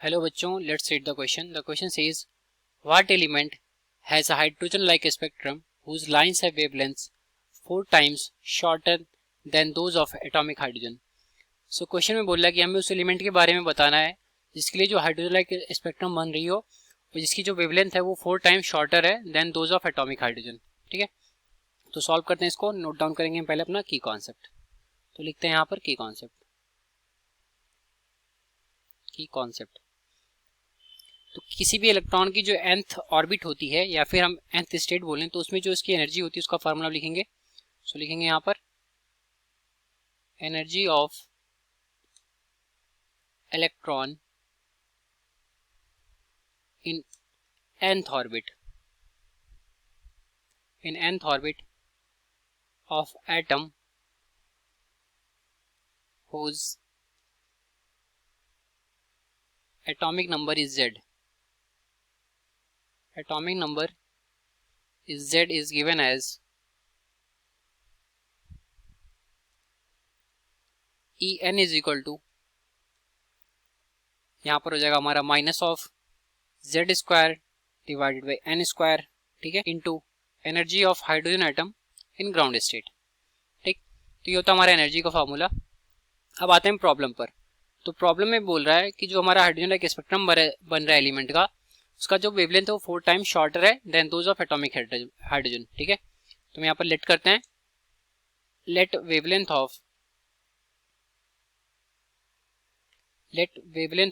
Hello बच्चों, let's read the question. The question says what element has a hydrogen like spectrum whose lines have wavelengths 4 times shorter than those of atomic hydrogen. So question में बोल रहा है कि हमें उस element के बारे में बताना है जिसके लिए जो हाइड्रोजन लाइक स्पेक्ट्रम बन रही हो और जिसकी जो वेवलेंथ है वो 4 टाइम्स शॉर्टर है than those of atomic hydrogen. ठीक है, तो सॉल्व करते हैं इसको. नोट डाउन करेंगे हम पहले अपना की कॉन्सेप्ट. तो लिखते हैं यहाँ पर की कॉन्सेप्ट. तो किसी भी इलेक्ट्रॉन की जो nth ऑर्बिट होती है या फिर हम nth स्टेट बोलें तो उसमें जो इसकी एनर्जी होती है उसका फार्मूला लिखेंगे. सो लिखेंगे यहाँ पर energy of electron in nth orbit of atom whose atomic number is Z. Atomic number is Z is given as En is equal to, यहाँ पर हो जाएगा हमारा minus of Z square divided by N square. ठीक है, into energy of hydrogen atom in ground state. ठीक, तो ये होता है हमारा एनर्जी का फार्मूला. अब आते हैं प्रॉब्लम पर. तो प्रॉब्लम में बोल रहा है कि जो हमारा हाइड्रोजन लाइक स्पेक्ट्रम बन रहा है एलिमेंट का, उसका जो वेवलेंथ है वो 4 टाइम्स शॉर्टर है than those of atomic hydrogen. ठीक है, तो हम यहाँ पर लेट करते हैं. Let wavelength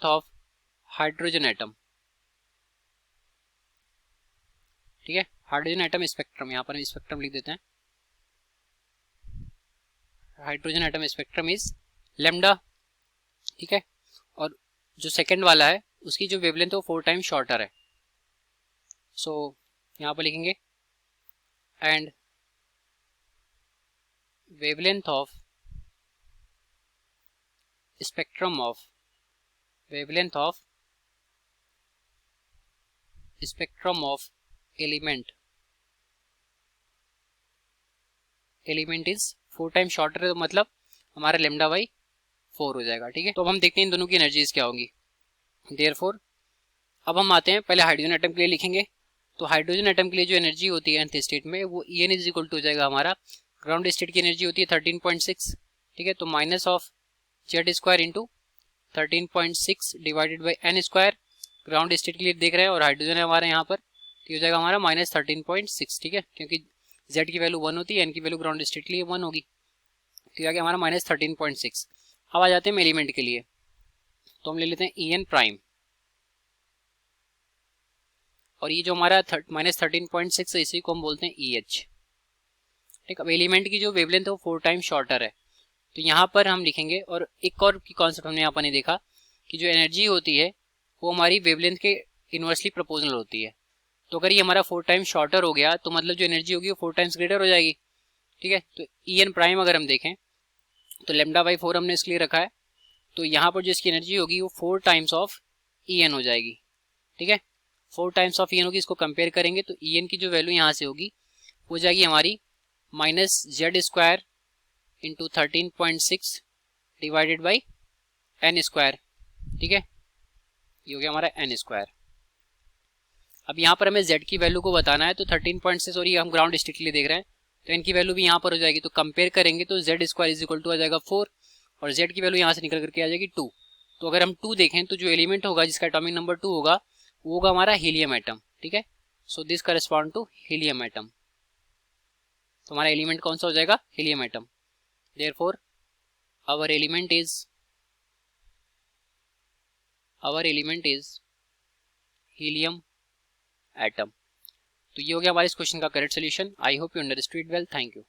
of hydrogen atom. ठीक है, हाइड्रोजन एटम स्पेक्ट्रम, यहाँ पर हम स्पेक्ट्रम लिख देते हैं. Hydrogen atom spectrum is lambda. ठीक है, और जो सेकंड वाला है उसकी जो वेवलेंथ है वो 4 टाइम्स शॉर्टर है. सो यहाँ पर लिखेंगे and wavelength of spectrum of element is 4 times shorter है, तो मतलब हमारा लेमडा बाई 4 हो जाएगा. ठीक है, तो अब हम देखते हैं इन दोनों की एनर्जीज क्या होंगी. देयरफॉर अब हम आते हैं पहले हाइड्रोजन एटम के लिए लिखेंगे. तो हाइड्रोजन एटम के लिए जो एनर्जी होती है nth स्टेट में वो En इज इक्वल टू हो जाएगा हमारा ग्राउंड स्टेट की एनर्जी होती है 13.6. ठीक है, तो minus of Z square into 13.6 divided by N square. Ground state के लिए देख रहे हैं और हाइड्रोजन है हमारा यहाँ पर, तो हो जाएगा हमारा माइनस 13.6. ठीक है, क्योंकि Z की वैल्यू 1 होती है, N की वैल्यू ग्राउंड स्टेट के लिए 1 होगी, तो आ गया हमारा माइनस 13.6. अब आ जाते हैं एलिमेंट के लिए. तो हम ले लेते हैं En प्राइम, और ये जो हमारा माइनस 13.6 है इसी को हम बोलते हैं EH. ठीक, अब एलिमेंट की जो वेवलेंथ है वो 4 टाइम्स शॉर्टर है, तो यहाँ पर हम लिखेंगे. और एक और की कॉन्सेप्ट हमने यहाँ पर नहीं देखा कि जो एनर्जी होती है वो हमारी वेवलेंथ के इनवर्सली प्रोपोर्शनल होती है. तो अगर ये हमारा 4 टाइम्स शॉर्टर हो गया तो मतलब जो एनर्जी होगी वो 4 टाइम्स ग्रेटर हो जाएगी. ठीक है, तो En प्राइम अगर हम देखें तो लेमडा बाई 4 हमने इसके लिए रखा है, तो यहाँ पर जो इसकी एनर्जी होगी वो 4 टाइम्स ऑफ En हो जाएगी. ठीक है, 4 टाइम्स ऑफ En होगी. इसको कंपेयर करेंगे तो En की जो वैल्यू यहाँ से होगी हो जाएगी हमारी minus Z square into 13.6 divided by N square. ठीक है, ये हो गया हमारा N स्क्वायर. अब यहाँ पर हमें Z की वैल्यू को बताना है, तो 13.6 और ये हम ग्राउंड स्टेट के लिए देख रहे हैं, तो N की वैल्यू भी यहाँ पर हो जाएगी. तो कंपेयर करेंगे तो Z square is equal to आ जाएगा 4 और Z की वैल्यू यहाँ से निकल करके आ जाएगी 2. तो अगर हम 2 देखें तो जो एलिमेंट होगा जिसका एटॉमिक नंबर 2 होगा वो होगा हमारा हीलियम एटम. ठीक है, so this correspond to helium atom. तो हमारा एलिमेंट कौन सा हो जाएगा? Helium atom. Therefore our element is helium atom. तो ये हो गया हमारे इस क्वेश्चन का correct solution. I hope you understood well. Thank you.